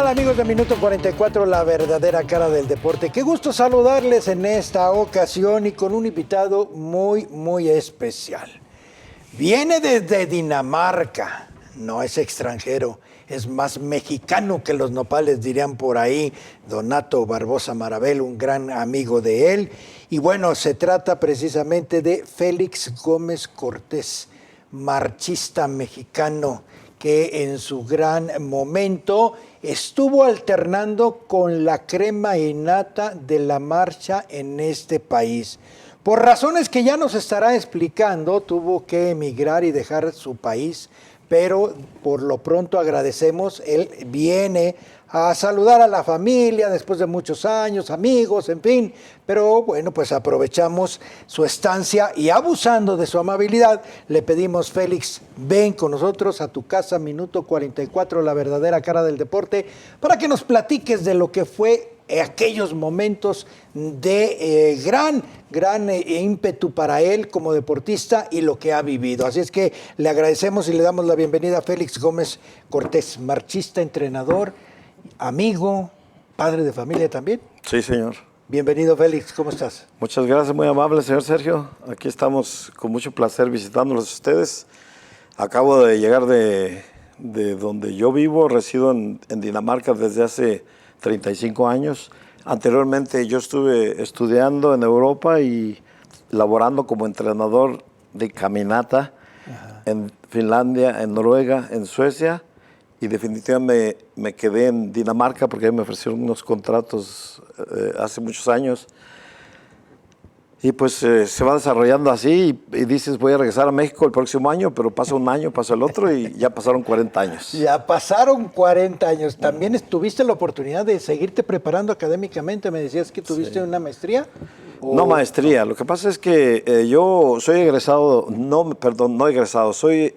amigos de Minuto 44, la verdadera cara del deporte? Qué gusto saludarles en esta ocasión y con un invitado muy especial. Viene desde Dinamarca, no es extranjero, es más mexicano que los nopales, dirían por ahí. Donato Barbosa Marabel, un gran amigo de él. Y bueno, se trata precisamente de Félix Gómez Cortés, marchista mexicano, que en su gran momento estuvo alternando con la crema innata de la marcha en este país. Por razones que ya nos estará explicando, tuvo que emigrar y dejar su país, pero por lo pronto agradecemos, él viene a saludar a la familia después de muchos años, amigos, en fin, pero bueno, pues aprovechamos su estancia y abusando de su amabilidad, le pedimos, Félix, ven con nosotros a tu casa, Minuto 44, la verdadera cara del deporte, para que nos platiques de lo que fue aquellos momentos de gran ímpetu para él como deportista y lo que ha vivido. Así es que le agradecemos y le damos la bienvenida a Félix Gómez Cortés, marchista, entrenador, amigo, padre de familia también. Sí, señor. Bienvenido, Félix, ¿cómo estás? Muchas gracias, muy amable, señor Sergio. Aquí estamos con mucho placer visitándolos a ustedes. Acabo de llegar de donde yo vivo, resido en Dinamarca desde hace 35 años. Anteriormente yo estuve estudiando en Europa y laborando como entrenador de caminata en Finlandia, en Noruega, en Suecia, y definitivamente me quedé en Dinamarca porque me ofrecieron unos contratos hace muchos años. Y pues se va desarrollando así y dices voy a regresar a México el próximo año, pero pasa un año, pasa el otro y ya pasaron 40 años. Ya pasaron 40 años. ¿También tuviste la oportunidad de seguirte preparando académicamente? Me decías que tuviste una maestría. No maestría, lo que pasa es que yo soy egresado, no egresado, soy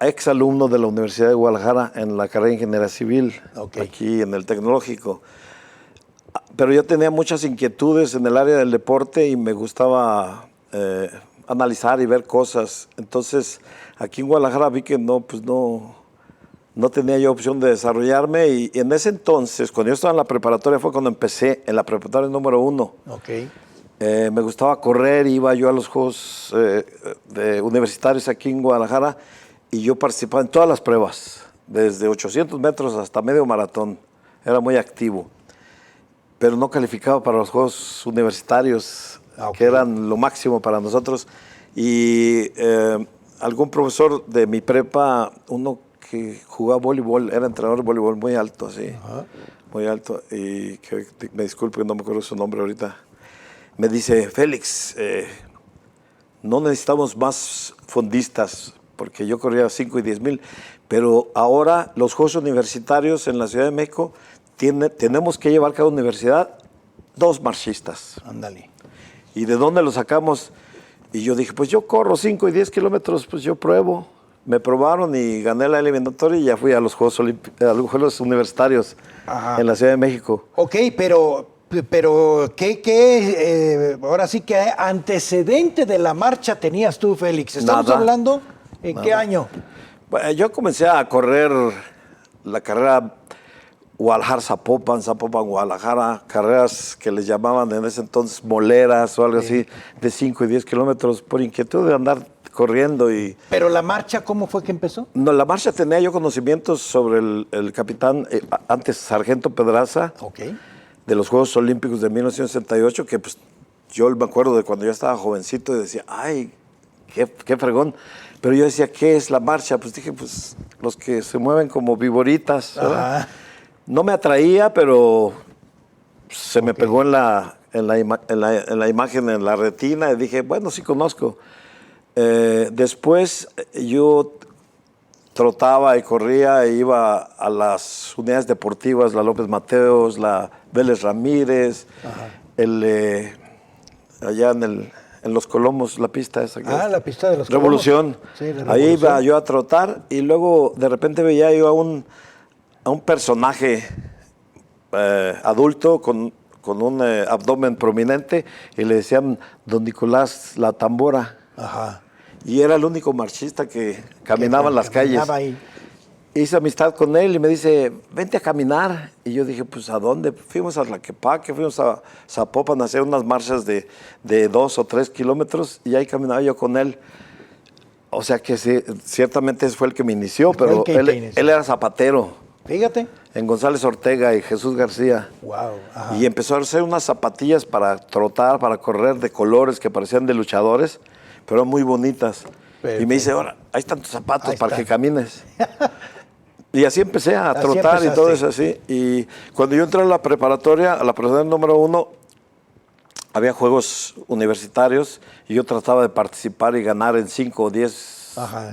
ex alumno de la Universidad de Guadalajara en la carrera de Ingeniería Civil, aquí en el Tecnológico. Pero yo tenía muchas inquietudes en el área del deporte y me gustaba analizar y ver cosas. Entonces, aquí en Guadalajara vi que no tenía yo opción de desarrollarme. Y en ese entonces, cuando yo estaba en la preparatoria, fue cuando empecé en la preparatoria número 1. Me gustaba correr, iba yo a los juegos universitarios aquí en Guadalajara y yo participaba en todas las pruebas, desde 800 metros hasta medio maratón. Era muy activo. Pero no calificaba para los Juegos Universitarios, que eran lo máximo para nosotros. Y algún profesor de mi prepa, uno que jugaba voleibol, era entrenador de voleibol muy alto, así, muy alto, y que me disculpe, no me acuerdo su nombre ahorita, me dice, Félix, no necesitamos más fondistas, porque yo corría 5 y 10 mil, pero ahora los Juegos Universitarios en la Ciudad de México tenemos que llevar cada universidad 2 marchistas. Ándale. ¿Y de dónde lo sacamos? Y yo dije, pues yo corro 5 y 10 kilómetros, pues yo pruebo. Me probaron y gané la eliminatoria y ya fui a los Juegos Universitarios en la Ciudad de México. Ok, pero ¿qué ahora sí que antecedente de la marcha tenías tú, Félix? ¿Estamos hablando en qué año? Bueno, yo comencé a correr la carrera Guadalajara-Zapopan, Zapopan-Guadalajara, carreras que les llamaban en ese entonces moleras o algo así, de 5 y 10 kilómetros, por inquietud de andar corriendo. ¿Pero la marcha cómo fue que empezó? No, la marcha tenía yo conocimientos sobre el capitán, antes Sargento Pedraza, de los Juegos Olímpicos de 1968, que pues yo me acuerdo de cuando yo estaba jovencito y decía, ay, qué fregón. Pero yo decía, ¿qué es la marcha? Pues dije, pues los que se mueven como viboritas, ¿verdad? No me atraía, pero se me pegó en la imagen, en la retina, y dije, bueno, sí conozco. Después yo trotaba y corría e iba a las unidades deportivas, la López Mateos, la Vélez Ramírez, allá en Los Colomos, la pista esa. La pista de Los Revolución. Colomos. Sí, Revolución. Ahí iba yo a trotar y luego de repente veía yo a un personaje adulto con un abdomen prominente y le decían Don Nicolás La Tambora. Y era el único marchista que caminaba en las calles. Ahí. hice amistad con él y me dice, vente a caminar. Y yo dije, pues, ¿a dónde? Fuimos a Tlaquepaque, fuimos a Zapopan a hacer unas marchas de 2 o 3 kilómetros y ahí caminaba yo con él. O sea que sí, ciertamente ese fue el que me inició, pero él era zapatero. Fíjate. En González Ortega y Jesús García. Wow. Ajá. Y empezó a hacer unas zapatillas para trotar, para correr de colores que parecían de luchadores, pero muy bonitas. Perfecto. Y me dice, ahora, ahí están tus zapatos para que camines. Y así empecé a trotar y todo eso así. Y cuando yo entré a la preparatoria número 1, había juegos universitarios y yo trataba de participar y ganar en 5 o 10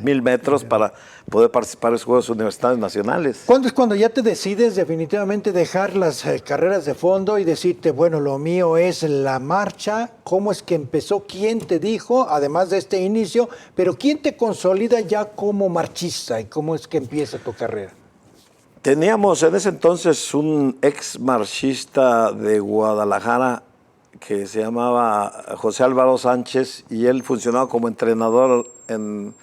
mil metros para poder participar en los Juegos Universitarios Nacionales. ¿Cuándo es cuando ya te decides definitivamente dejar las carreras de fondo y decirte, bueno, lo mío es la marcha? ¿Cómo es que empezó? ¿Quién te dijo, además de este inicio, pero quién te consolida ya como marchista y cómo es que empieza tu carrera? Teníamos en ese entonces un ex marchista de Guadalajara que se llamaba José Álvaro Sánchez y él funcionaba como entrenador en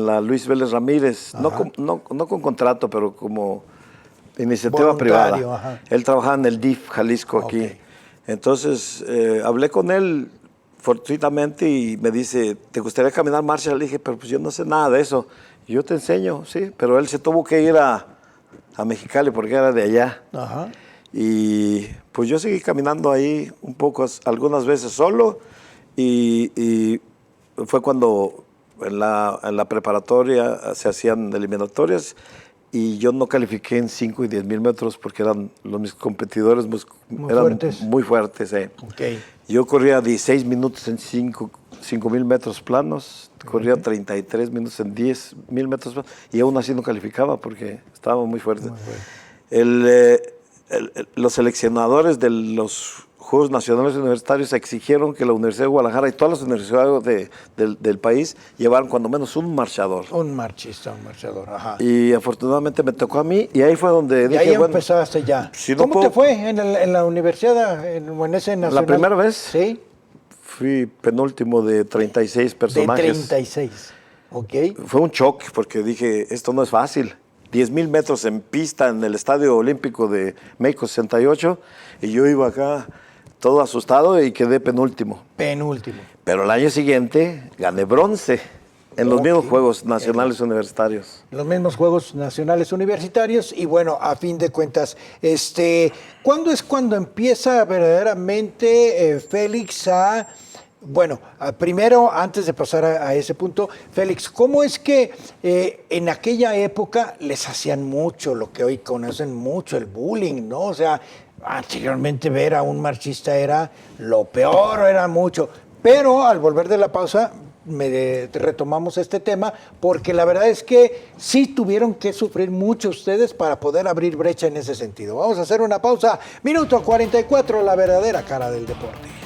la Luis Vélez Ramírez, no con contrato, pero como iniciativa privada. Ajá. Él trabajaba en el DIF Jalisco aquí. Entonces hablé con él fortuitamente y me dice, ¿te gustaría caminar marcha? Le dije, pero pues yo no sé nada de eso. Y yo te enseño, sí, pero él se tuvo que ir a Mexicali porque era de allá. Ajá. Y pues yo seguí caminando ahí un poco, algunas veces solo, y fue cuando en la preparatoria se hacían eliminatorias y yo no califiqué en 5 y 10 mil metros porque mis competidores muy fuertes. Okay. Yo corría 16 minutos en 5 mil metros planos, corría 33 minutos en 10 mil metros planos y aún así no calificaba porque estaba muy fuerte. Los seleccionadores de los Juegos Nacionales Universitarios exigieron que la Universidad de Guadalajara y todas las universidades del país llevaran cuando menos un marchador. Un marchador, ajá. Y afortunadamente me tocó a mí y ahí fue donde dije, ahí empezaste ya. Si ¿Cómo te fue en la universidad, en ese nacional? La primera vez, sí, fui penúltimo de 36 personajes. De 36, ok. Fue un choque porque dije, esto no es fácil. 10,000 metros en pista en el Estadio Olímpico de México 68 y yo iba acá todo asustado y quedé penúltimo. Pero el año siguiente gané bronce en los mismos Juegos Nacionales Universitarios. Los mismos Juegos Nacionales Universitarios y bueno, a fin de cuentas, ¿cuándo es cuando empieza verdaderamente Félix a... Bueno, primero, antes de pasar a ese punto, Félix, ¿cómo es que en aquella época les hacían mucho, lo que hoy conocen mucho, el bullying, ¿no? O sea, anteriormente ver a un marchista era lo peor, era mucho. Pero al volver de la pausa, retomamos este tema, porque la verdad es que sí tuvieron que sufrir mucho ustedes para poder abrir brecha en ese sentido. Vamos a hacer una pausa. Minuto 44, la verdadera cara del deporte.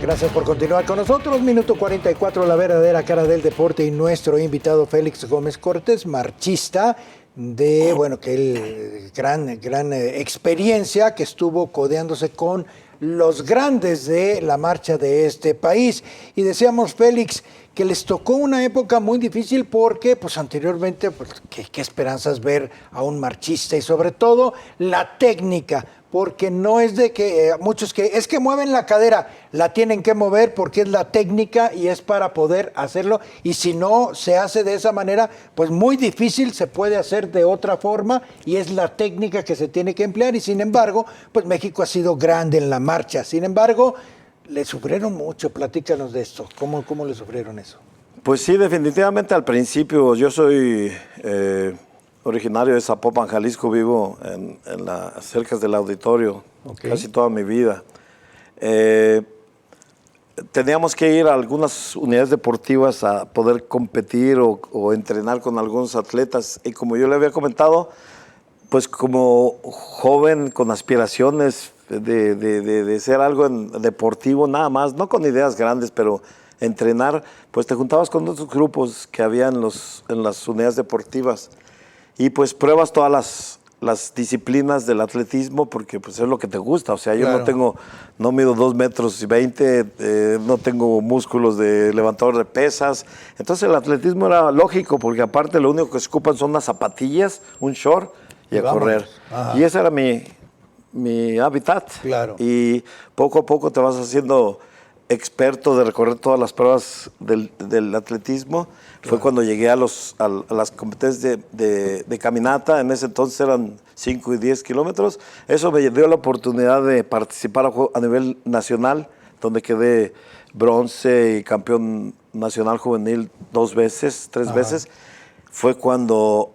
Gracias por continuar con nosotros. Minuto 44, la verdadera cara del deporte y nuestro invitado Félix Gómez Cortés, marchista de, bueno, que el gran experiencia que estuvo codeándose con los grandes de la marcha de este país. Y decíamos, Félix, que les tocó una época muy difícil porque, pues anteriormente, pues, ¿qué esperanzas ver a un marchista? Y sobre todo, la técnica. Porque no es de que muchos es que mueven la cadera, la tienen que mover porque es la técnica y es para poder hacerlo. Y si no se hace de esa manera, pues muy difícil se puede hacer de otra forma y es la técnica que se tiene que emplear. Y sin embargo, pues México ha sido grande en la marcha. Sin embargo, le sufrieron mucho. Platícanos de esto. ¿Cómo le sufrieron eso? Pues sí, definitivamente al principio yo soy... originario de Zapopan, Jalisco, vivo en las cercas del auditorio casi toda mi vida. Teníamos que ir a algunas unidades deportivas a poder competir o entrenar con algunos atletas. Y como yo le había comentado, pues como joven con aspiraciones de ser algo deportivo nada más, no con ideas grandes, pero entrenar, pues te juntabas con otros grupos que había en las unidades deportivas y pues pruebas todas las disciplinas del atletismo porque pues es lo que te gusta. O sea, yo no mido 2,20 metros, no tengo músculos de levantador de pesas. Entonces el atletismo era lógico porque aparte lo único que se ocupan son unas zapatillas, un short y a correr. Ajá. Y ese era mi hábitat. Claro. Y poco a poco te vas haciendo experto de recorrer todas las pruebas del atletismo. Fue cuando llegué a las competencias de caminata. En ese entonces eran 5 y 10 kilómetros. Eso me dio la oportunidad de participar a nivel nacional, donde quedé bronce y campeón nacional juvenil 2 veces, 3 veces. Fue cuando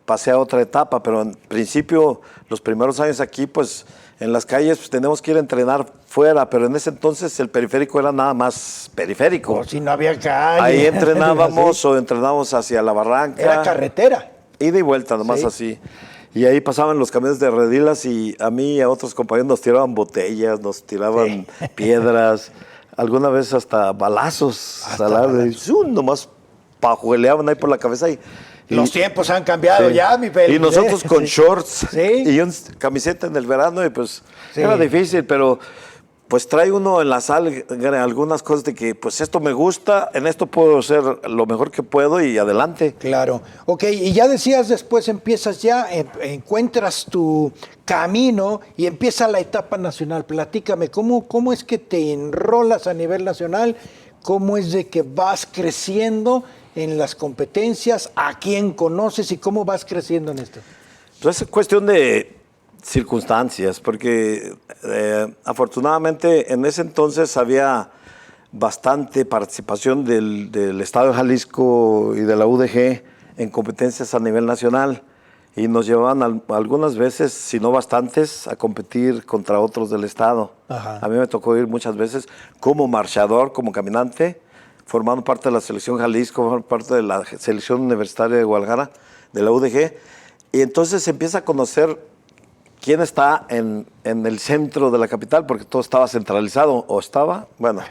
pasé a otra etapa, pero en principio, los primeros años aquí, pues en las calles pues, tenemos que ir a entrenar fuera, pero en ese entonces el periférico era nada más periférico. O si no había calle. Ahí entrenábamos o entrenábamos hacia la barranca. Era carretera. Ida y vuelta, nomás así. Y ahí pasaban los camiones de redilas y a mí y a otros compañeros nos tiraban botellas, nos tiraban piedras, alguna vez hasta balazos. Nomás pajueleaban ahí por la cabeza y los tiempos han cambiado ya, mi Félix. Y nosotros con shorts y camiseta en el verano y pues era difícil, pero pues trae uno en la sangre algunas cosas de que pues esto me gusta, en esto puedo ser lo mejor que puedo y adelante. Claro. Ok, y ya decías después empiezas encuentras tu camino y empieza la etapa nacional. Platícame, ¿cómo es que te enrolas a nivel nacional? ¿Cómo es de que vas creciendo en las competencias? ¿A quién conoces y cómo vas creciendo en esto? Pues es cuestión de circunstancias, porque afortunadamente en ese entonces había bastante participación del Estado de Jalisco y de la UDG en competencias a nivel nacional y nos llevaban algunas veces, si no bastantes, a competir contra otros del Estado. Ajá. A mí me tocó ir muchas veces como marchador, como caminante, formando parte de la selección Jalisco, formando parte de la selección universitaria de Guadalajara, de la UDG, y entonces se empieza a conocer quién está en el centro de la capital, porque todo estaba centralizado, o estaba, bueno.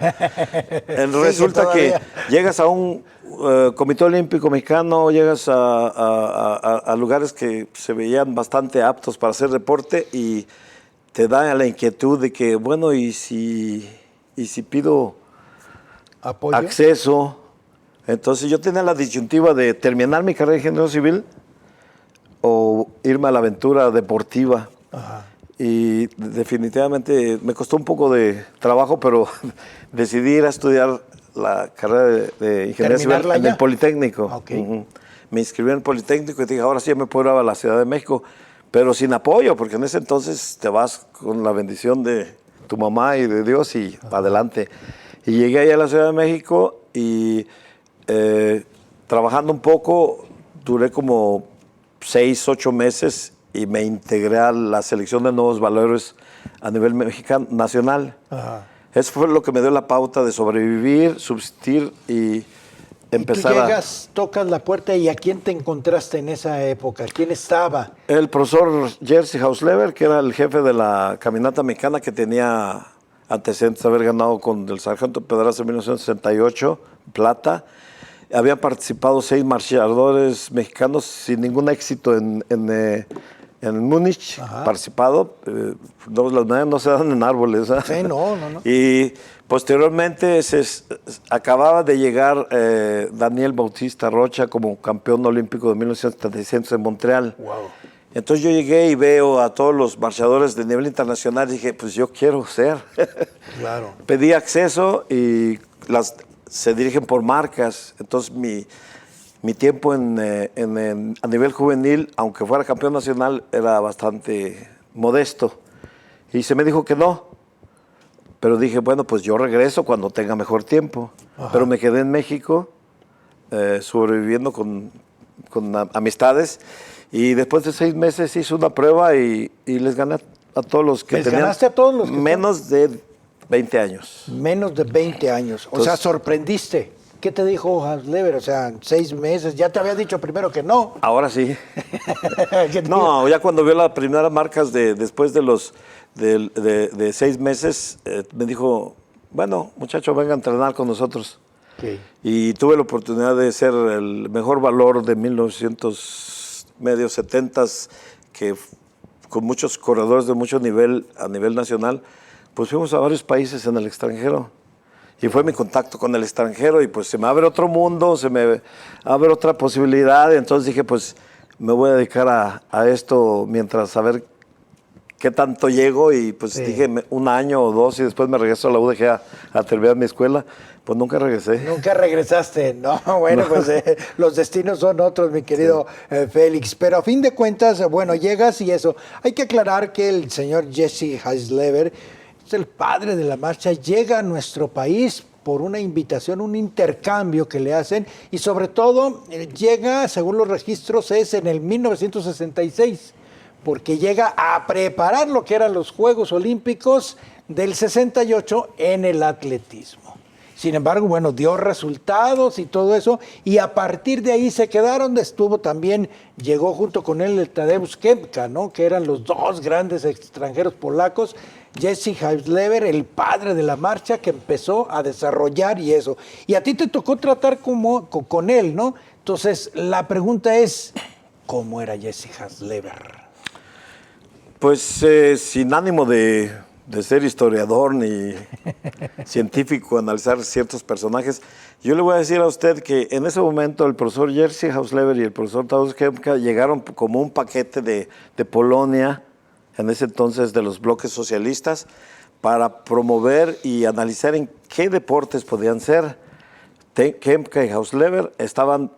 Resulta que llegas a un Comité Olímpico Mexicano, llegas a lugares que se veían bastante aptos para hacer deporte y te da la inquietud de que, bueno, ¿y si pido apoyo? Acceso? Entonces yo tenía la disyuntiva de terminar mi carrera de ingeniero civil o irme a la aventura deportiva. Ajá. Y definitivamente me costó un poco de trabajo, pero decidí ir a estudiar la carrera de ingeniería civil en el Politécnico. Okay. Me inscribí en el Politécnico y dije, ahora sí me puedo ir a la Ciudad de México, pero sin apoyo, porque en ese entonces te vas con la bendición de tu mamá y de Dios y adelante. Y llegué allá a la Ciudad de México y trabajando un poco, duré como 6, 8 meses y me integré a la selección de nuevos valores a nivel mexicano, nacional. Ajá. Eso fue lo que me dio la pauta de sobrevivir, subsistir y empezar. ¿Y tú llegas, tocas la puerta y a quién te encontraste en esa época? ¿Quién estaba? El profesor Jerzy Hausleber, que era el jefe de la caminata mexicana, que tenía antecedentes de haber ganado con el sargento Pedraza en 1968, plata. Habían participado 6 marchadores mexicanos sin ningún éxito en Múnich. Ajá. Participado. Las medallas no se dan en árboles. ¿eh? Sí, no. Y posteriormente acababa de llegar Daniel Bautista Rocha como campeón olímpico de 1976 en Montreal. Wow. Entonces yo llegué y veo a todos los marchadores de nivel internacional y dije, pues yo quiero ser. Claro. Pedí acceso y se dirigen por marcas. Entonces mi tiempo a nivel juvenil, aunque fuera campeón nacional, era bastante modesto. Y se me dijo que no. Pero dije, bueno, pues yo regreso cuando tenga mejor tiempo. Ajá. Pero me quedé en México, sobreviviendo con amistades. Y después de 6 meses hice una prueba y les gané a todos los que tenían. ¿Ganaste a todos los que menos de 20 años. Menos de 20 años. O sea, sorprendiste. ¿Qué te dijo Hausleber? O sea, 6 meses. Ya te había dicho primero que no. Ahora sí. No, ya cuando vio las primeras marcas después de 6 meses, me dijo, bueno, muchacho, venga a entrenar con nosotros. Okay. Y tuve la oportunidad de ser el mejor valor de 1970s, que con muchos corredores de mucho nivel a nivel nacional, pues fuimos a varios países en el extranjero. Y fue mi contacto con el extranjero y pues se me abre otro mundo, se me abre otra posibilidad. Entonces dije, pues me voy a dedicar a esto mientras a ver qué tanto llego. Y pues dije un año o dos y después me regreso a la UDG a terminar mi escuela. Pues nunca regresé. Nunca regresaste, no, bueno, pues los destinos son otros, mi querido Félix, pero a fin de cuentas, bueno, llegas y eso. Hay que aclarar que el señor Jesse Heislever es el padre de la marcha, llega a nuestro país por una invitación, un intercambio que le hacen y sobre todo llega, según los registros, es en el 1966, porque llega a preparar lo que eran los Juegos Olímpicos del 68 en el atletismo. Sin embargo, bueno, dio resultados y todo eso, y a partir de ahí se quedaron, llegó junto con él el Tadeusz Kemka, ¿no? Que eran los dos grandes extranjeros polacos, Jesse Heislever, el padre de la marcha, que empezó a desarrollar y eso. Y a ti te tocó tratar con él, ¿no? Entonces, la pregunta es, ¿cómo era Jesse Heislever? Pues sin ánimo de ser historiador ni científico, analizar ciertos personajes, yo le voy a decir a usted que en ese momento el profesor Jerzy Heislever y el profesor Tadeusz Kemka llegaron como un paquete de Polonia, en ese entonces de los bloques socialistas, para promover y analizar en qué deportes podían ser. Kemka y Heislever estaban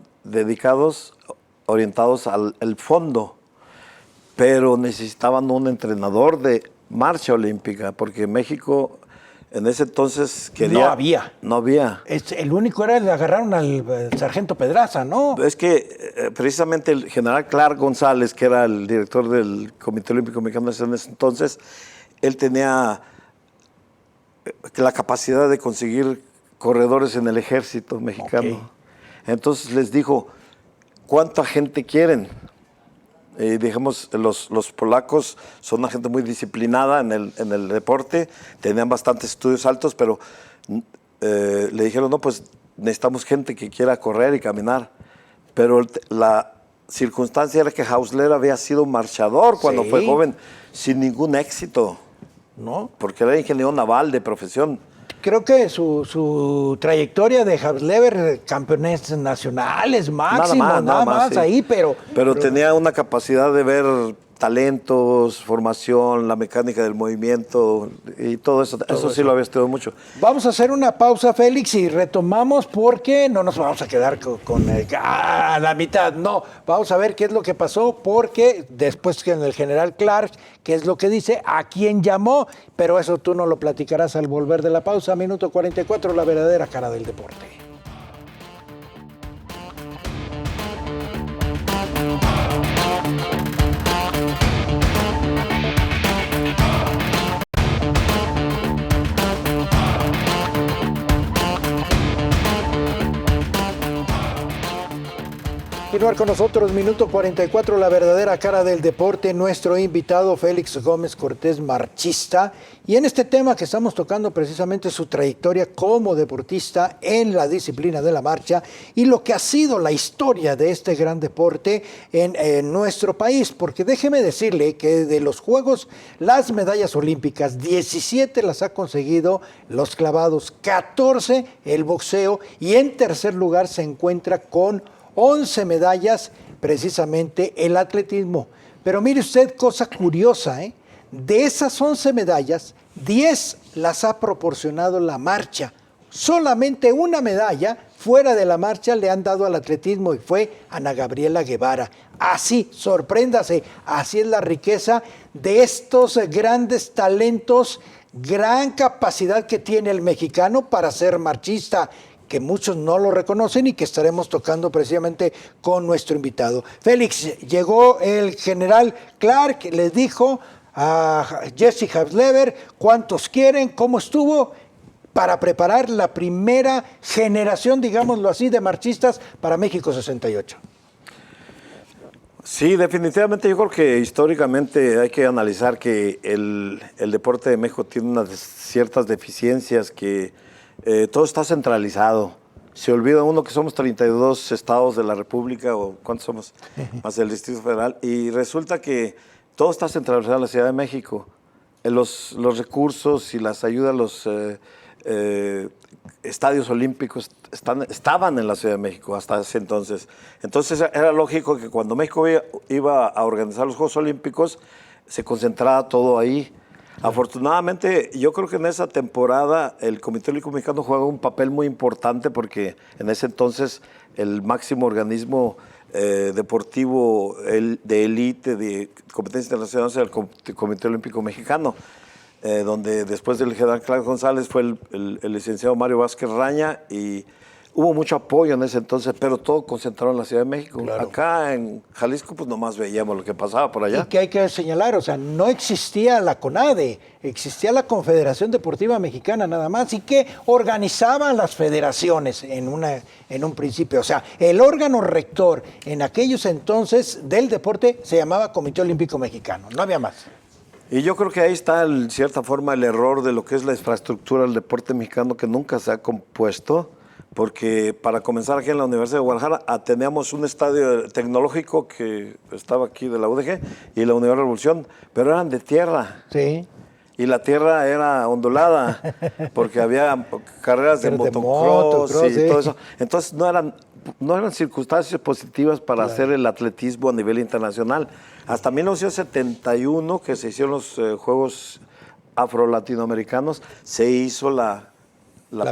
orientados al fondo, pero necesitaban un entrenador de marcha olímpica, porque México en ese entonces quería... No había. El único era, le agarraron al sargento Pedraza, ¿no? Es que precisamente el general Clark González, que era el director del Comité Olímpico Mexicano en ese entonces, él tenía la capacidad de conseguir corredores en el ejército mexicano. Okay. Entonces les dijo, ¿cuánta gente quieren? Y dijimos, los polacos son una gente muy disciplinada en el deporte, tenían bastantes estudios altos, pero le dijeron, no, pues necesitamos gente que quiera correr y caminar. Pero la circunstancia era que Heislever había sido marchador cuando fue joven, sin ningún éxito, ¿no? Porque era ingeniero naval de profesión. Creo que su trayectoria de Heislever, campeones nacionales máximo, nada más sí. Ahí, pero tenía una capacidad de ver talentos, formación, la mecánica del movimiento y todo eso. Eso sí lo había estudiado mucho. Vamos a hacer una pausa, Félix, y retomamos porque no nos vamos a quedar a la mitad. No, vamos a ver qué es lo que pasó porque después que en el general Clark, qué es lo que dice, a quién llamó, pero eso tú no lo platicarás al volver de la pausa. Minuto 44, la verdadera cara del deporte. Continuar con nosotros, minuto 44, la verdadera cara del deporte, nuestro invitado Félix Gómez Cortés, marchista, y en este tema que estamos tocando precisamente su trayectoria como deportista en la disciplina de la marcha y lo que ha sido la historia de este gran deporte en nuestro país, porque déjeme decirle que de los Juegos, las medallas olímpicas, 17 las ha conseguido los clavados, 14 el boxeo y en tercer lugar se encuentra con 11 medallas, precisamente el atletismo. Pero mire usted, cosa curiosa, de esas 11 medallas, 10 las ha proporcionado la marcha. Solamente una medalla fuera de la marcha le han dado al atletismo y fue Ana Gabriela Guevara. Así, sorpréndase, así es la riqueza de estos grandes talentos, gran capacidad que tiene el mexicano para ser marchista, que muchos no lo reconocen y que estaremos tocando precisamente con nuestro invitado. Félix, llegó el general Clark, les dijo a Jesse Heislever cuántos quieren, cómo estuvo, para preparar la primera generación, digámoslo así, de marchistas para México 68. Sí, definitivamente yo creo que históricamente hay que analizar que el deporte de México tiene unas ciertas deficiencias, que todo está centralizado. Se olvida uno que somos 32 estados de la República, o ¿cuántos somos? Más el Distrito Federal, y resulta que todo está centralizado en la Ciudad de México. Los recursos y las ayudas a los estadios olímpicos estaban en la Ciudad de México hasta ese entonces. Entonces era lógico que cuando México iba a organizar los Juegos Olímpicos, se concentraba todo ahí. Afortunadamente, yo creo que en esa temporada el Comité Olímpico Mexicano juega un papel muy importante, porque en ese entonces el máximo organismo deportivo de élite de competencia internacional era el Comité Olímpico Mexicano, donde después del general Clark González fue el licenciado Mario Vázquez Raña, y hubo mucho apoyo en ese entonces, pero todo concentrado en la Ciudad de México. Claro. Acá en Jalisco pues nomás veíamos lo que pasaba por allá. Y que hay que señalar, o sea, no existía la CONADE, existía la Confederación Deportiva Mexicana nada más, y que organizaban las federaciones en un principio. O sea, el órgano rector en aquellos entonces del deporte se llamaba Comité Olímpico Mexicano, no había más. Y yo creo que ahí está, en cierta forma, el error de lo que es la infraestructura del deporte mexicano, que nunca se ha compuesto. Porque para comenzar, aquí en la Universidad de Guadalajara teníamos un estadio tecnológico que estaba aquí de la UDG y la Universidad de Revolución, pero eran de tierra. Sí. Y la tierra era ondulada, porque había carreras de motocross y sí, todo eso. Entonces no eran circunstancias positivas para hacer el atletismo a nivel internacional. Hasta 1971, que se hicieron los Juegos Afro-Latinoamericanos, se hizo la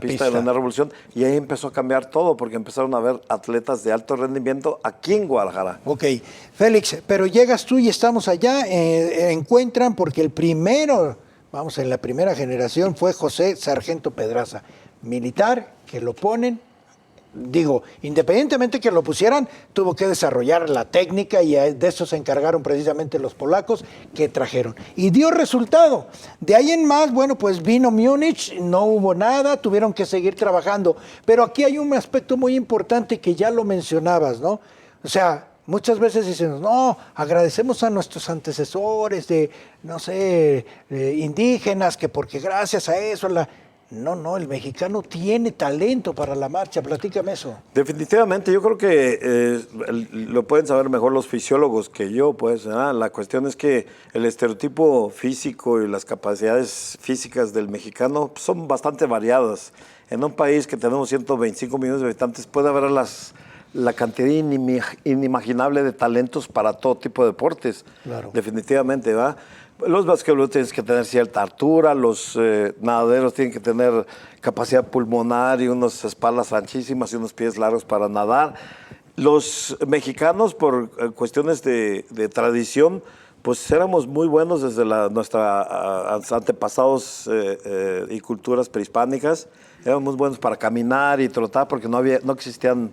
pista de la Nueva Revolución, y ahí empezó a cambiar todo, porque empezaron a haber atletas de alto rendimiento aquí en Guadalajara. Ok, Félix, pero llegas tú y estamos allá, encuentran, porque el primero, vamos, en la primera generación fue José Sargento Pedraza, militar, que lo ponen. Digo, independientemente que lo pusieran, tuvo que desarrollar la técnica, y de eso se encargaron precisamente los polacos que trajeron. Y dio resultado. De ahí en más, bueno, pues vino Múnich, no hubo nada, tuvieron que seguir trabajando. Pero aquí hay un aspecto muy importante que ya lo mencionabas, ¿no? O sea, muchas veces dicen, no, agradecemos a nuestros antecesores de, no sé, indígenas, que porque gracias a eso No, el mexicano tiene talento para la marcha. Platícame eso. Definitivamente, yo creo que lo pueden saber mejor los fisiólogos que yo, pues. La cuestión es que el estereotipo físico y las capacidades físicas del mexicano son bastante variadas. En un país que tenemos 125 millones de habitantes puede haber la cantidad inimaginable de talentos para todo tipo de deportes. Claro. Definitivamente, ¿va? Los basquetbolistas tienen que tener cierta altura, los nadaderos tienen que tener capacidad pulmonar y unas espaldas anchísimas y unos pies largos para nadar. Los mexicanos, por cuestiones de tradición, pues éramos muy buenos desde nuestros antepasados y culturas prehispánicas. Éramos muy buenos para caminar y trotar, porque no existían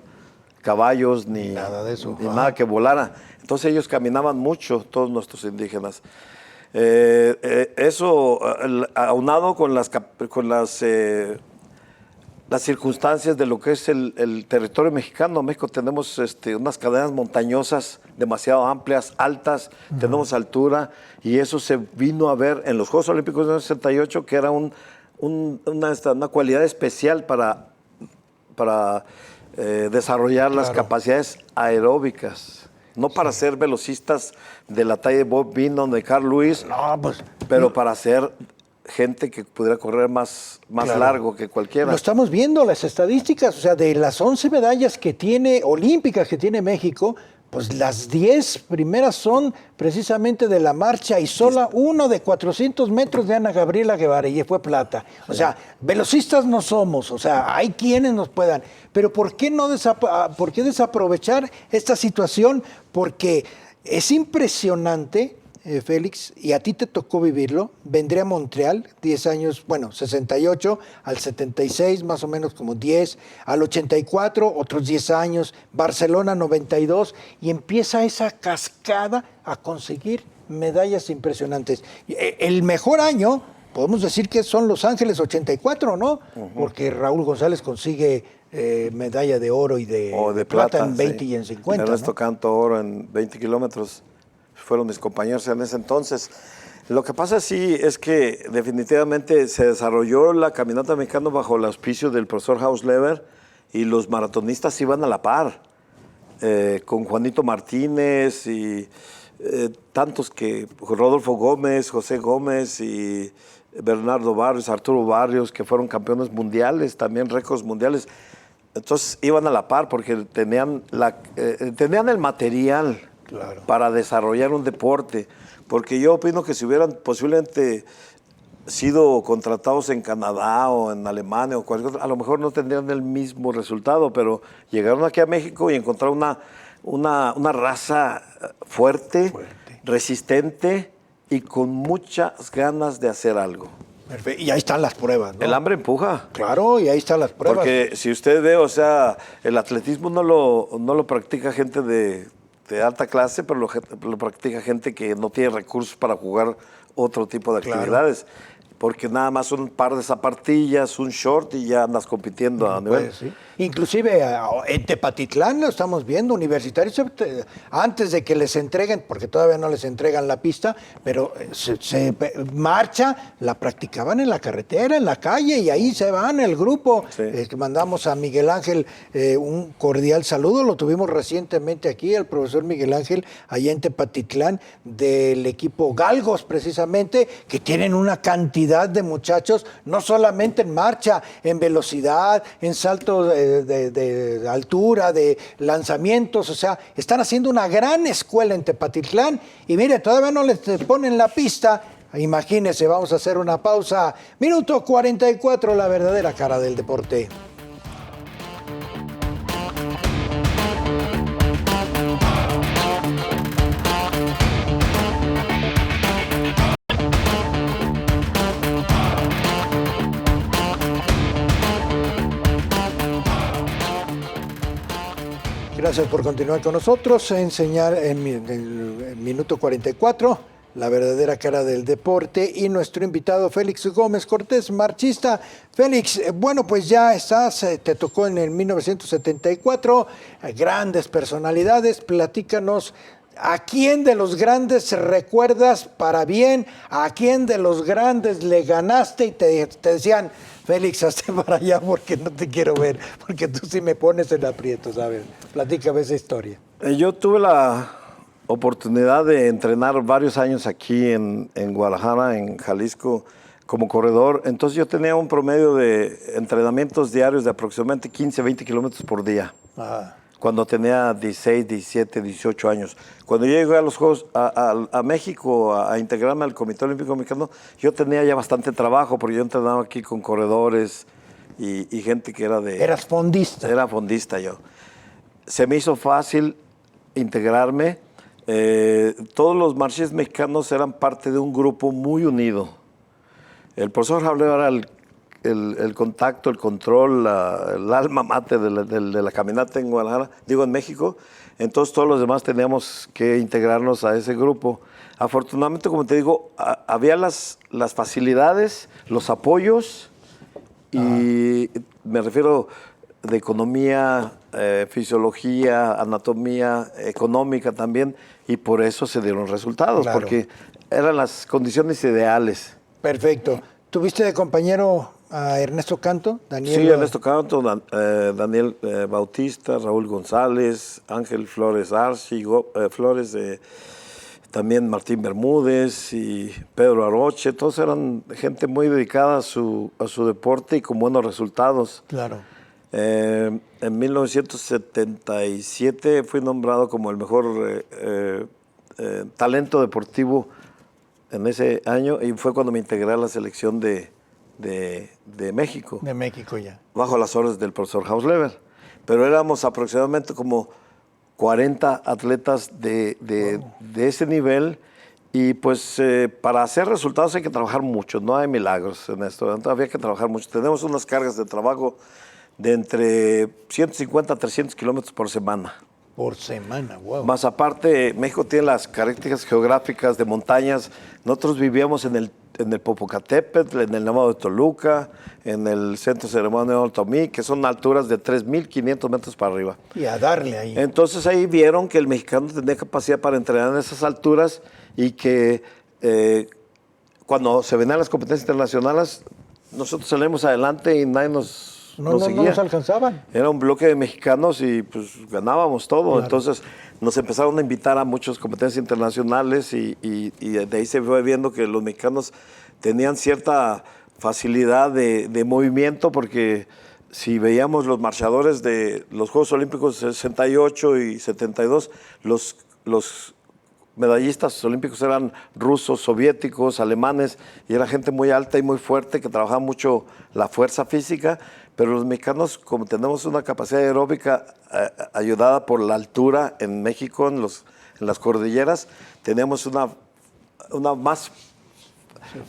caballos ni nada de eso, ni nada que volara. Entonces ellos caminaban mucho, todos nuestros indígenas. Eso aunado con las circunstancias de lo que es el territorio mexicano. En México tenemos unas cadenas montañosas demasiado amplias, altas, tenemos altura, y eso se vino a ver en los Juegos Olímpicos de 68, que era una cualidad especial para desarrollar las capacidades aeróbicas. No para ser velocistas de la talla de Bob Beamon, de Carl Lewis, pero para ser gente que pudiera correr más largo que cualquiera. Lo estamos viendo, las estadísticas, o sea, de las 11 medallas olímpicas que tiene México, pues las 10 primeras son precisamente de la marcha, y solo uno de 400 metros de Ana Gabriela Guevara, y fue plata. O sea, velocistas no somos, o sea, hay quienes nos puedan. Pero ¿por qué desaprovechar esta situación? Porque es impresionante, Félix, y a ti te tocó vivirlo. Vendré a Montreal, 10 años, 68, al 76 más o menos como 10, al 84 otros 10 años, Barcelona 92, y empieza esa cascada a conseguir medallas impresionantes. El mejor año, podemos decir que son Los Ángeles 84, ¿no? Porque Raúl González consigue medalla de oro y de plata en 20 y en 50. Ernesto ¿no? Canto oro en 20 kilómetros. Fueron mis compañeros en ese entonces. Lo que pasa sí es que definitivamente se desarrolló la caminata mexicana bajo el auspicio del profesor Hausleber y los maratonistas iban a la par, con Juanito Martínez y tantos que, Rodolfo Gómez, José Gómez y Bernardo Barrios, Arturo Barrios, que fueron campeones mundiales, también récords mundiales. Entonces iban a la par porque tenían el material para desarrollar un deporte. Porque yo opino que si hubieran posiblemente sido contratados en Canadá o en Alemania o cualquier otro, a lo mejor no tendrían el mismo resultado, pero llegaron aquí a México y encontraron una raza fuerte, resistente y con muchas ganas de hacer algo. Perfecto. Y ahí están las pruebas, ¿no? El hambre empuja. Claro, y ahí están las pruebas. Porque si usted ve, o sea, el atletismo no lo practica gente de alta clase, pero lo practica gente que no tiene recursos para jugar otro tipo de actividades. Porque nada más un par de zapatillas, un short y ya andas compitiendo a nivel. Sí. Inclusive en Tepatitlán lo estamos viendo, universitarios, antes de que les entreguen, porque todavía no les entregan la pista, pero se marcha, la practicaban en la carretera, en la calle, y ahí se van el grupo. Sí. Mandamos a Miguel Ángel un cordial saludo, lo tuvimos recientemente aquí, el profesor Miguel Ángel, allá en Tepatitlán, del equipo Galgos, precisamente, que tienen una cantidad de muchachos, no solamente en marcha, en velocidad, en saltos de altura, de lanzamientos, o sea, están haciendo una gran escuela en Tepatitlán y mire, todavía no les ponen la pista. Imagínense, vamos a hacer una pausa. Minuto 44, la verdadera cara del deporte. Gracias por continuar con nosotros. Enseñar en el minuto 44 la verdadera cara del deporte y nuestro invitado Félix Gómez Cortés, marchista. Félix, bueno, pues ya estás, te tocó en el 1974, grandes personalidades. Platícanos, ¿a quién de los grandes recuerdas para bien? ¿A quién de los grandes le ganaste y te decían, Félix, hazte para allá porque no te quiero ver, porque tú sí me pones en aprieto, ¿sabes? Platícame esa historia. Yo tuve la oportunidad de entrenar varios años aquí en Guadalajara, en Jalisco, como corredor. Entonces yo tenía un promedio de entrenamientos diarios de aproximadamente 15, 20 kilómetros por día. Ajá. Cuando tenía 16, 17, 18 años. Cuando yo llegué a los Juegos, a México, a integrarme al Comité Olímpico Mexicano, yo tenía ya bastante trabajo, porque yo entrenaba aquí con corredores y gente que era de... ¿Eras fondista? Era fondista yo. Se me hizo fácil integrarme. Todos los marchistas mexicanos eran parte de un grupo muy unido. El profesor Javier era el contacto, el control, el alma mater de la caminata en Guadalajara, digo en México. Entonces todos los demás teníamos que integrarnos a ese grupo. Afortunadamente, como te digo, había las facilidades, los apoyos y me refiero de economía, fisiología, anatomía, económica también, y por eso se dieron resultados, claro, porque eran las condiciones ideales. Perfecto. ¿Tuviste de compañero a Ernesto Canto? Daniel, sí, Ernesto Canto, Daniel Bautista, Raúl González, Ángel Flores Arci, también Martín Bermúdez y Pedro Aroche. Todos eran gente muy dedicada a su deporte y con buenos resultados. Claro. En 1977 fui nombrado como el mejor talento deportivo en ese año y fue cuando me integré a la selección de México. De México ya. Bajo las órdenes del profesor Hausleber. Pero éramos aproximadamente como 40 atletas de ese nivel y pues para hacer resultados hay que trabajar mucho, no hay milagros en esto, había que trabajar mucho. Tenemos unas cargas de trabajo de entre 150 a 300 kilómetros por semana. Por semana, wow. Más aparte, México tiene las características geográficas de montañas. Nosotros vivíamos en el Popocatépetl, en el Nevado de Toluca, en el Centro Ceremonial de Otomí, que son alturas de 3.500 metros para arriba. Y a darle ahí. Entonces ahí vieron que el mexicano tenía capacidad para entrenar en esas alturas y que cuando se venían las competencias internacionales, nosotros salimos adelante y nadie nos seguía. No nos alcanzaban. Era un bloque de mexicanos y pues ganábamos todo. Claro. Entonces nos empezaron a invitar a muchas competencias internacionales y de ahí se fue viendo que los mexicanos tenían cierta facilidad de movimiento, porque si veíamos los marchadores de los Juegos Olímpicos 68 y 72, los medallistas olímpicos eran rusos, soviéticos, alemanes, y era gente muy alta y muy fuerte que trabajaba mucho la fuerza física, pero los mexicanos, como tenemos una capacidad aeróbica ayudada por la altura en México, en las cordilleras, tenemos una más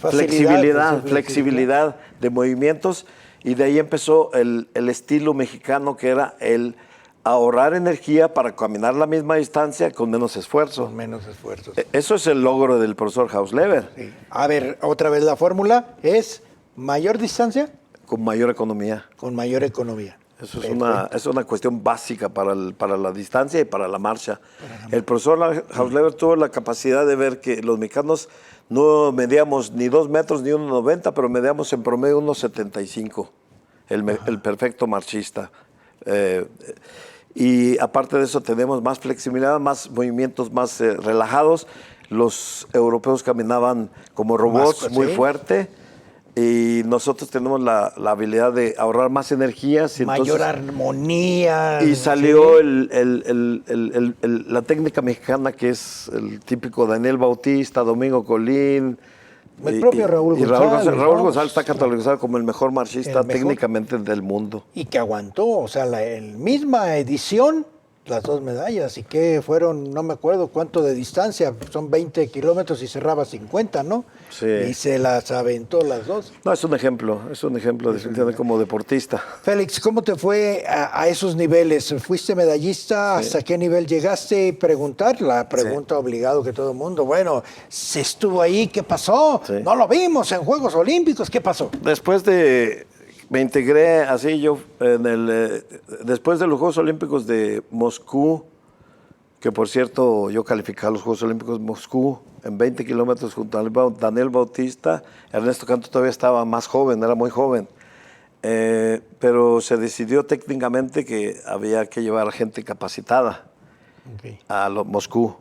flexibilidad de movimientos, y de ahí empezó el estilo mexicano, que era el ahorrar energía para caminar la misma distancia con menos esfuerzo. Con menos esfuerzo. Eso es el logro del profesor Hausleber. Sí. A ver, otra vez la fórmula es mayor distancia. Con mayor economía. Con mayor economía. Eso es una cuestión básica para la distancia y para la marcha. El profesor Hausleber tuvo la capacidad de ver que los mexicanos no medíamos ni 2 metros ni 1,90, pero medíamos en promedio 1,75, el perfecto marchista. Y aparte de eso tenemos más flexibilidad, más movimientos más relajados. Los europeos caminaban como robots, muy fuerte. Y nosotros tenemos la habilidad de ahorrar más energías. Y mayor armonía. Y salió la técnica mexicana, que es el típico Daniel Bautista, Domingo Colín. El propio Raúl González. Raúl González está catalogado como el mejor marchista técnicamente del mundo. Y que aguantó, o sea, la misma edición, las 2 medallas, y que fueron, no me acuerdo cuánto de distancia, son 20 kilómetros y cerraba 50, ¿no? Sí. Y se las aventó las 2. No, es un ejemplo definitivamente como deportista. Félix, ¿cómo te fue a esos niveles? ¿Fuiste medallista? Sí. ¿Hasta qué nivel llegaste? Preguntar, la pregunta obligado que todo el mundo, bueno, se estuvo ahí, ¿qué pasó? Sí. No lo vimos en Juegos Olímpicos, ¿qué pasó? Me integré así yo después de los Juegos Olímpicos de Moscú, que por cierto yo calificé a los Juegos Olímpicos de Moscú en 20 kilómetros junto a Daniel Bautista. Ernesto Canto todavía estaba más joven, era muy joven, pero se decidió técnicamente que había que llevar a gente capacitada a Moscú.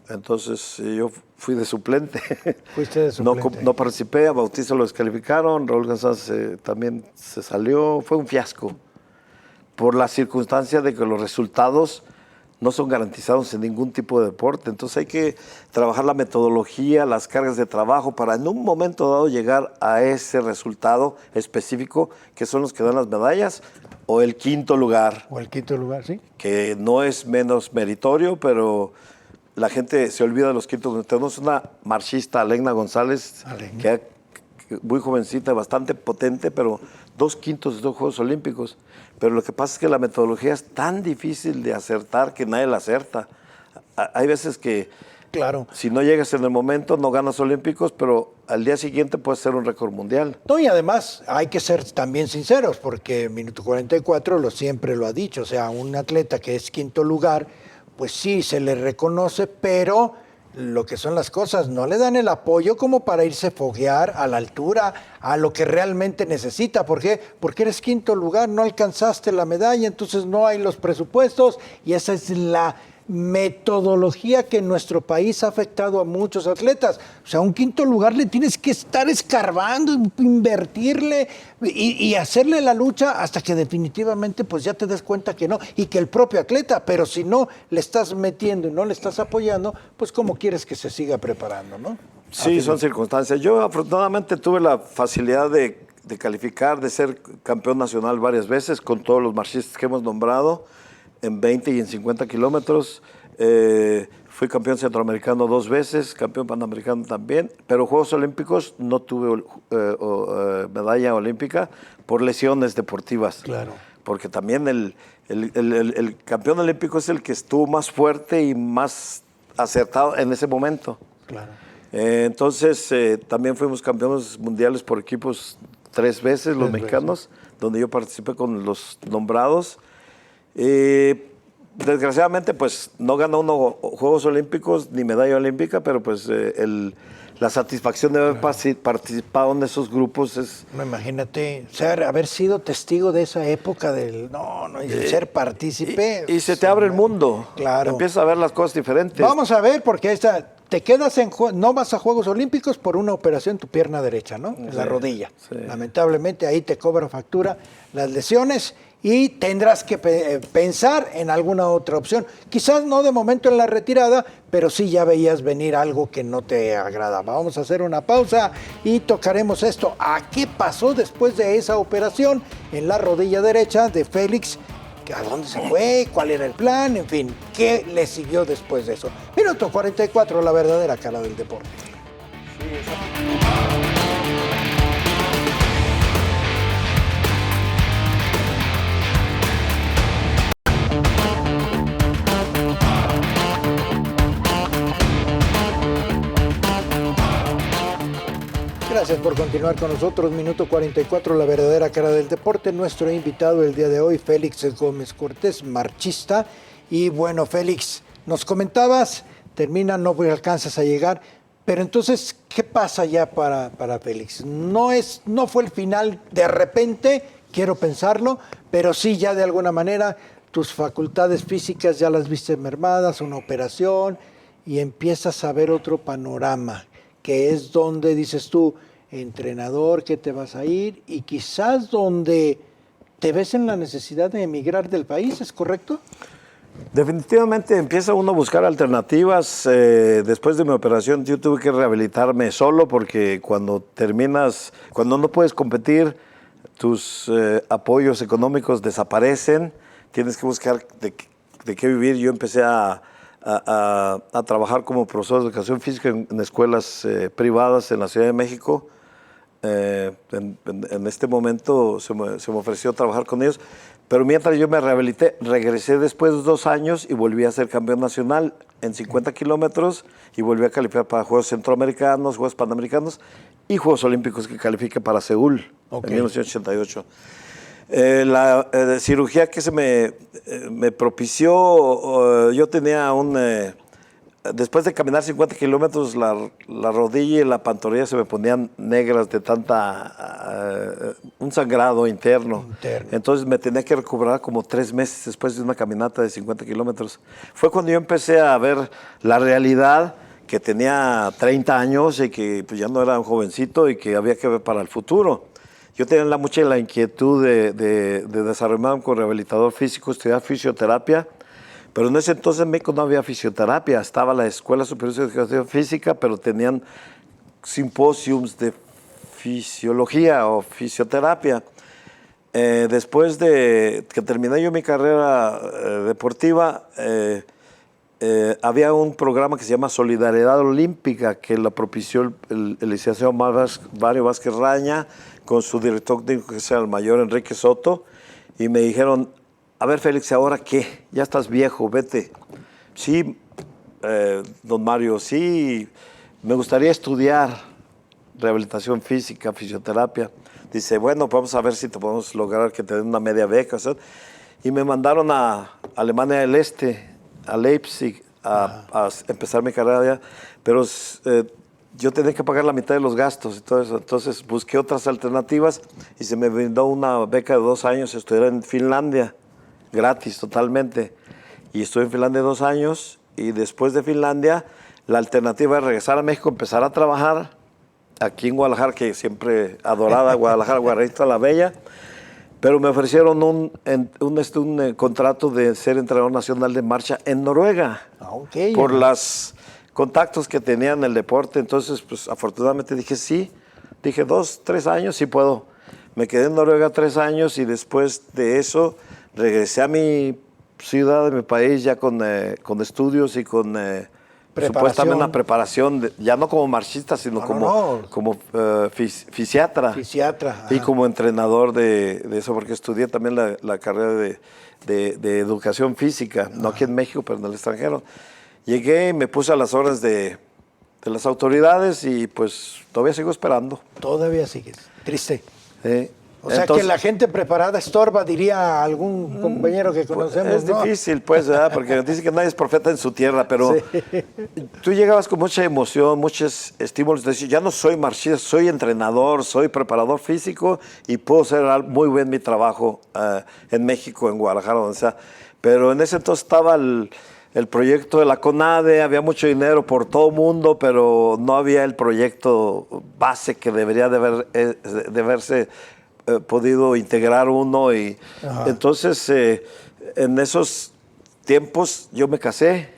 Entonces yo fui de suplente. Fuiste de suplente. No participé, a Bautista lo descalificaron, Raúl González también se salió. Fue un fiasco por la circunstancia de que los resultados no son garantizados en ningún tipo de deporte. Entonces hay que trabajar la metodología, las cargas de trabajo para en un momento dado llegar a ese resultado específico, que son los que dan las medallas, o el quinto lugar. O el quinto lugar, sí. Que no es menos meritorio, pero la gente se olvida de los quintos. Tenemos una marchista, Alegna González, que muy jovencita, bastante potente, pero 2 quintos de 2 Juegos Olímpicos. Pero lo que pasa es que la metodología es tan difícil de acertar que nadie la acerta. Hay veces que si no llegas en el momento no ganas olímpicos, pero al día siguiente puedes ser un récord mundial. No, y además hay que ser también sinceros, porque Minuto 44 siempre lo ha dicho, o sea, un atleta que es quinto lugar, pues sí, se le reconoce, pero lo que son las cosas, no le dan el apoyo como para irse a foguear a la altura, a lo que realmente necesita. ¿Por qué? Porque eres quinto lugar, no alcanzaste la medalla, entonces no hay los presupuestos, y esa es la metodología que en nuestro país ha afectado a muchos atletas. O sea, un quinto lugar le tienes que estar escarbando, invertirle y hacerle la lucha hasta que definitivamente pues ya te des cuenta que no, y que el propio atleta, pero si no le estás metiendo y no le estás apoyando, pues ¿cómo quieres que se siga preparando, no? Sí, son circunstancias. Yo afortunadamente tuve la facilidad de calificar, de ser campeón nacional varias veces con todos los marchistas que hemos nombrado, en 20 y en 50 kilómetros. Fui campeón centroamericano 2 veces, campeón panamericano también, pero Juegos Olímpicos no tuve medalla olímpica por lesiones deportivas. Claro. porque también el campeón olímpico es el que estuvo más fuerte y más acertado en ese momento. Claro. Entonces, también fuimos campeones mundiales por equipos 3 veces, los mexicanos, donde yo participé con los nombrados. Desgraciadamente, pues no ganó uno Juegos Olímpicos ni medalla olímpica, pero pues la satisfacción de haber participado en esos grupos es... No, imagínate, o sea, haber sido testigo de esa época y ser partícipe. Y se te abre el mundo. Claro. Empiezas a ver las cosas diferentes. Vamos a ver, porque te quedas no vas a Juegos Olímpicos por una operación en tu pierna derecha, ¿no? En la rodilla. Sí. Lamentablemente ahí te cobra factura las lesiones y tendrás que pensar en alguna otra opción. Quizás no de momento en la retirada, pero sí ya veías venir algo que no te agradaba. Vamos a hacer una pausa y tocaremos esto. ¿A qué pasó después de esa operación en la rodilla derecha de Félix? ¿A dónde se fue? ¿Cuál era el plan? En fin, ¿qué le siguió después de eso? Minuto 44, la verdadera cara del deporte. Gracias por continuar con nosotros. Minuto 44, la verdadera cara del deporte. Nuestro invitado el día de hoy, Félix Gómez Cortés, marchista. Y bueno, Félix, nos comentabas, termina, no alcanzas a llegar, pero entonces, ¿qué pasa ya para Félix? No fue el final de repente, quiero pensarlo, pero sí ya de alguna manera tus facultades físicas ya las viste mermadas, una operación, y empiezas a ver otro panorama, que es donde dices tú, entrenador, que te vas a ir, y quizás donde te ves en la necesidad de emigrar del país, ¿es correcto? Definitivamente empieza uno a buscar alternativas. Después de mi operación yo tuve que rehabilitarme solo porque cuando no puedes competir, tus apoyos económicos desaparecen, tienes que buscar de qué vivir. Yo empecé a trabajar como profesor de educación física en escuelas privadas en la Ciudad de México. En este momento se me ofreció trabajar con ellos, pero mientras yo me rehabilité, regresé después de 2 años y volví a ser campeón nacional en 50 kilómetros y volví a calificar para Juegos Centroamericanos, Juegos Panamericanos y Juegos Olímpicos que califiqué para Seúl en 1988. La cirugía que se me propició, yo tenía después de caminar 50 kilómetros, la rodilla y la pantorrilla se me ponían negras de un sangrado interno. Entonces me tenía que recuperar como 3 meses después de una caminata de 50 kilómetros. Fue cuando yo empecé a ver la realidad, que tenía 30 años y que pues, ya no era un jovencito y que había que ver para el futuro. Yo tenía mucha la inquietud de desarrollarme como rehabilitador físico, estudiar fisioterapia, pero en ese entonces en México no había fisioterapia. Estaba la Escuela Superior de Educación Física, pero tenían simposios de fisiología o fisioterapia. Después de que terminé yo mi carrera deportiva, había un programa que se llama Solidaridad Olímpica, que lo propició el licenciado Mario Vázquez Raña, con su director técnico, que es el mayor Enrique Soto, y me dijeron, a ver, Félix, ¿ahora qué? Ya estás viejo, vete. Sí, don Mario, sí, me gustaría estudiar rehabilitación física, fisioterapia. Dice, bueno, vamos a ver si te podemos lograr que te den una media beca, ¿sabes? Y me mandaron a Alemania del Este, a Leipzig, a empezar mi carrera allá, pero yo tenía que pagar la mitad de los gastos y todo eso. Entonces busqué otras alternativas y se me brindó una beca de 2 años, estudiar en Finlandia, gratis totalmente. Y estuve en Finlandia 2 años y después de Finlandia la alternativa es regresar a México, empezar a trabajar aquí en Guadalajara, que siempre adorada Guadalajara, Guadalajara la Bella. Pero me ofrecieron un contrato de ser entrenador nacional de marcha en Noruega. Okay, por los contactos que tenía en el deporte. Entonces, pues afortunadamente dije sí. Dije 2, 3 años, sí puedo. Me quedé en Noruega 3 años y después de eso regresé a mi ciudad, a mi país, ya con estudios y con supuestamente una preparación, ya no como marxista, sino como fisiatra. Fisiatra. Y como entrenador de eso, porque estudié también la carrera de educación física, no aquí en México, pero en el extranjero. Llegué y me puse a las órdenes de las autoridades y pues todavía sigo esperando. Todavía sigues. Triste. Sí. O sea, entonces, que la gente preparada estorba, diría algún compañero que conocemos. Es difícil, pues, ¿verdad? Porque dice que nadie es profeta en su tierra, pero tú llegabas con mucha emoción, muchos estímulos. De decir, ya no soy marxista, soy entrenador, soy preparador físico y puedo hacer muy bien mi trabajo en México, en Guadalajara, donde sea. Pero en ese entonces estaba el proyecto de la CONADE, había mucho dinero por todo el mundo, pero no había el proyecto base que debería de verse podido integrar uno y entonces en esos tiempos yo me casé,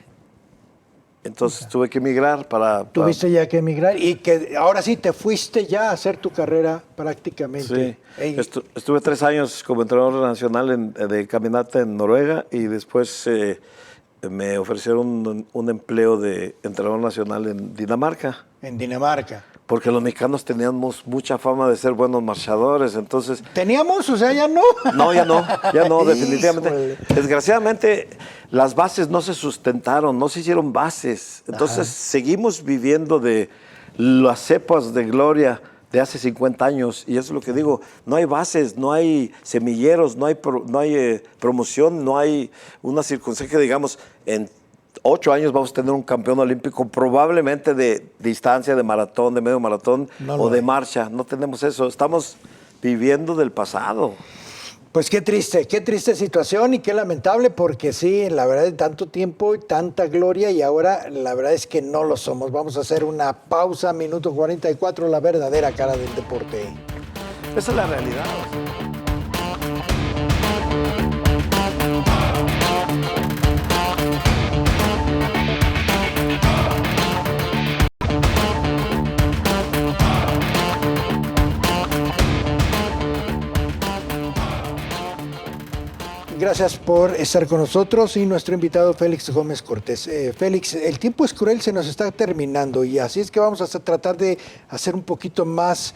entonces tuve que emigrar Tuviste ya que emigrar y que ahora sí te fuiste ya a hacer tu carrera prácticamente. Sí, estuve 3 años como entrenador nacional de caminata en Noruega y después me ofrecieron un empleo de entrenador nacional en Dinamarca. En Dinamarca. Porque los mexicanos teníamos mucha fama de ser buenos marchadores, entonces... ¿Teníamos? O sea, ¿ya no? No, ya no, definitivamente. Desgraciadamente, las bases no se sustentaron, no se hicieron bases. Entonces, seguimos viviendo de las cepas de gloria de hace 50 años. Y eso es lo que digo, no hay bases, no hay semilleros, no hay promoción, no hay una circunstancia que digamos, en 8 años vamos a tener un campeón olímpico, probablemente de distancia, de maratón, de medio maratón o de marcha. No tenemos eso. Estamos viviendo del pasado. Pues qué triste situación y qué lamentable, porque sí, la verdad, tanto tiempo y tanta gloria y ahora la verdad es que no lo somos. Vamos a hacer una pausa, minuto 44, la verdadera cara del deporte. Esa es la realidad. Gracias por estar con nosotros y nuestro invitado Félix Gómez Cortés. Félix, el tiempo es cruel, se nos está terminando y así es que vamos a tratar de hacer un poquito más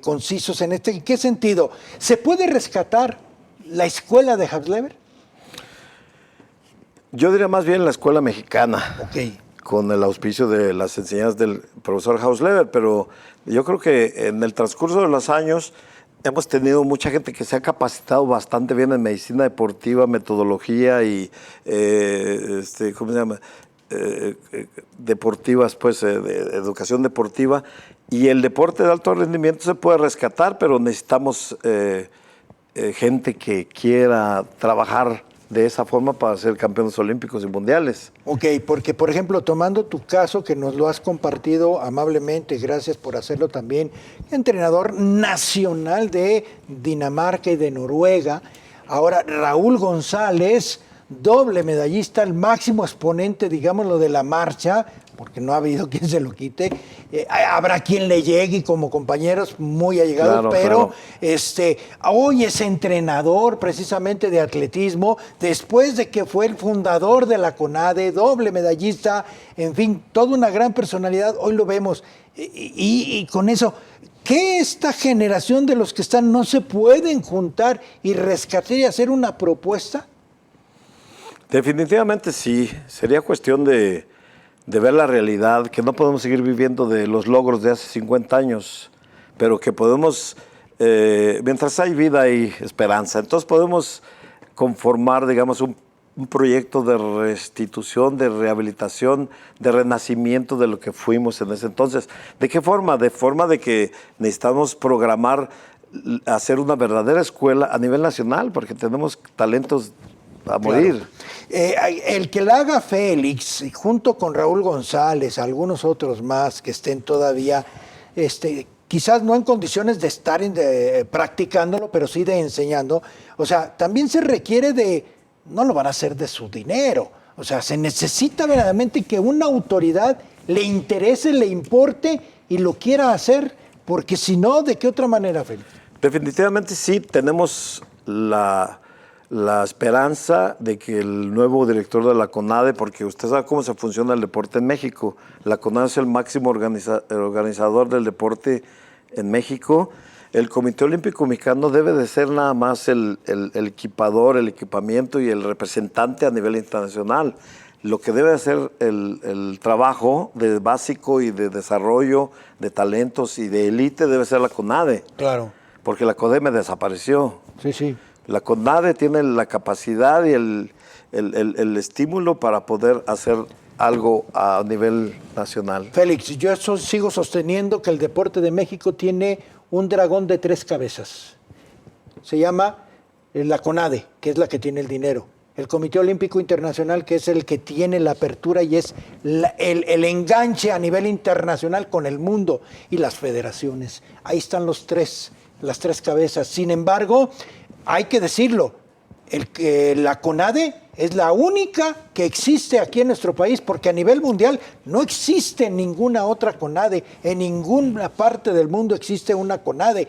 concisos en este. ¿En qué sentido? ¿Se puede rescatar la escuela de Hausleber? Yo diría más bien la escuela mexicana. Ok. Con el auspicio de las enseñanzas del profesor Hausleber, pero yo creo que en el transcurso de los años hemos tenido mucha gente que se ha capacitado bastante bien en medicina deportiva, metodología y, ¿cómo se llama? Deportivas, pues, de educación deportiva. Y el deporte de alto rendimiento se puede rescatar, pero necesitamos gente que quiera trabajar de esa forma para ser campeones olímpicos y mundiales. Ok, porque por ejemplo, tomando tu caso que nos lo has compartido amablemente, gracias por hacerlo también, entrenador nacional de Dinamarca y de Noruega, ahora Raúl González, doble medallista, el máximo exponente, digámoslo, de la marcha, porque no ha habido quien se lo quite, habrá quien le llegue como compañeros muy allegados, claro, pero claro. Hoy es entrenador precisamente de atletismo, después de que fue el fundador de la CONADE, doble medallista, en fin, toda una gran personalidad, hoy lo vemos, y con eso, ¿qué esta generación de los que están no se pueden juntar y rescatar y hacer una propuesta? Definitivamente sí, sería cuestión de ver la realidad, que no podemos seguir viviendo de los logros de hace 50 años, pero que podemos, mientras hay vida hay esperanza, entonces podemos conformar, digamos, un proyecto de restitución, de rehabilitación, de renacimiento de lo que fuimos en ese entonces. ¿De qué forma? De forma de que necesitamos programar, hacer una verdadera escuela a nivel nacional, porque tenemos talentos a morir. Claro. El que la haga Félix, junto con Raúl González, algunos otros más que estén todavía, quizás no en condiciones de estar practicándolo, pero sí de enseñando. O sea, también se requiere no lo van a hacer de su dinero. O sea, se necesita verdaderamente que una autoridad le interese, le importe y lo quiera hacer, porque si no, ¿de qué otra manera, Félix? Definitivamente sí, tenemos la la esperanza de que el nuevo director de la CONADE, porque usted sabe cómo se funciona el deporte en México, la CONADE es el máximo organizador del deporte en México. El Comité Olímpico Mexicano debe de ser nada más el equipador, el equipamiento y el representante a nivel internacional. Lo que debe hacer el trabajo de básico y de desarrollo de talentos y de élite debe ser la CONADE. Claro. Porque la CONADE desapareció. Sí, sí. La CONADE tiene la capacidad y el estímulo para poder hacer algo a nivel nacional. Félix, yo sigo sosteniendo que el deporte de México tiene un dragón de 3 cabezas. Se llama la CONADE, que es la que tiene el dinero. El Comité Olímpico Internacional, que es el que tiene la apertura y es el enganche a nivel internacional con el mundo, y las federaciones. Ahí están las tres cabezas. Sin embargo, hay que decirlo, la CONADE es la única que existe aquí en nuestro país, porque a nivel mundial no existe ninguna otra CONADE. En ninguna parte del mundo existe una CONADE.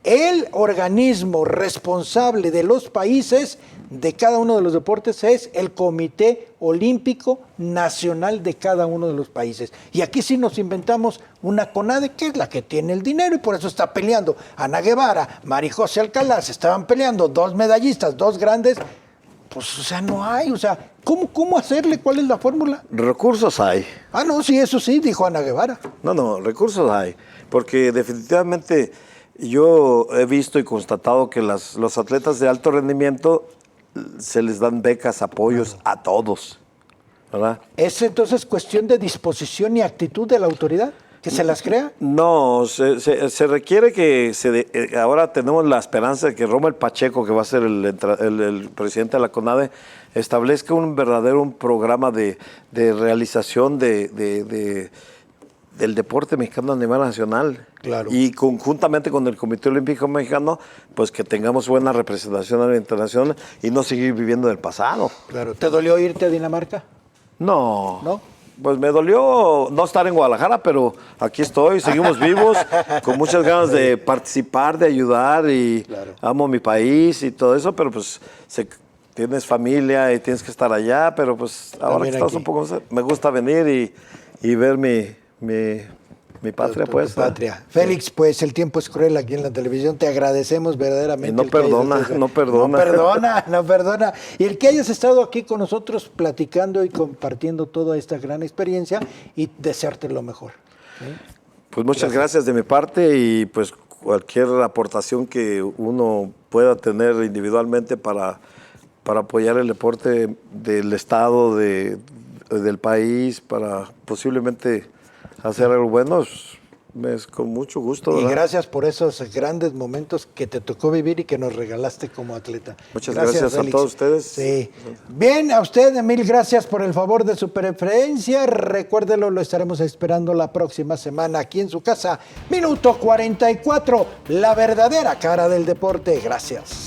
El organismo responsable de los países de cada uno de los deportes es el Comité Olímpico Nacional de cada uno de los países. Y aquí sí nos inventamos una CONADE, que es la que tiene el dinero, y por eso está peleando Ana Guevara, Marijose Alcalá, se estaban peleando 2 medallistas, 2 grandes. Pues, o sea, no hay, o sea, ¿cómo hacerle? ¿Cuál es la fórmula? Recursos hay. Ah, no, sí, eso sí, dijo Ana Guevara. No, recursos hay, porque definitivamente yo he visto y constatado que los atletas de alto rendimiento se les dan becas, apoyos a todos, ¿verdad? ¿Es entonces cuestión de disposición y actitud de la autoridad que se las crea? No, se requiere que ahora tenemos la esperanza de que Rommel Pacheco, que va a ser el presidente de la CONADE, establezca un verdadero programa de realización del deporte mexicano a nivel nacional. Claro. Y conjuntamente con el Comité Olímpico Mexicano, pues que tengamos buena representación a nivel internacional y no seguir viviendo del pasado. Claro. ¿Te dolió irte a Dinamarca? No. ¿No? Pues me dolió no estar en Guadalajara, pero aquí estoy, seguimos vivos, con muchas ganas de participar, de ayudar, y claro, amo mi país y todo eso, pero pues tienes familia y tienes que estar allá, pero pues ahora también que estás aquí un poco, me gusta venir y ver mi patria, pues. Tu patria. Félix, pues el tiempo es cruel aquí en la televisión. Te agradecemos verdaderamente. Y no perdona. No perdona. Y el que hayas estado aquí con nosotros platicando y compartiendo toda esta gran experiencia, y desearte lo mejor. Pues muchas gracias de mi parte, y pues cualquier aportación que uno pueda tener individualmente para apoyar el deporte del Estado, del país, para posiblemente hacer algo bueno, es con mucho gusto, ¿verdad? Y gracias por esos grandes momentos que te tocó vivir y que nos regalaste como atleta. Muchas gracias a todos ustedes. Sí. Bien, a usted, mil gracias por el favor de su preferencia. Recuérdelo, lo estaremos esperando la próxima semana aquí en su casa. Minuto 44, la verdadera cara del deporte. Gracias.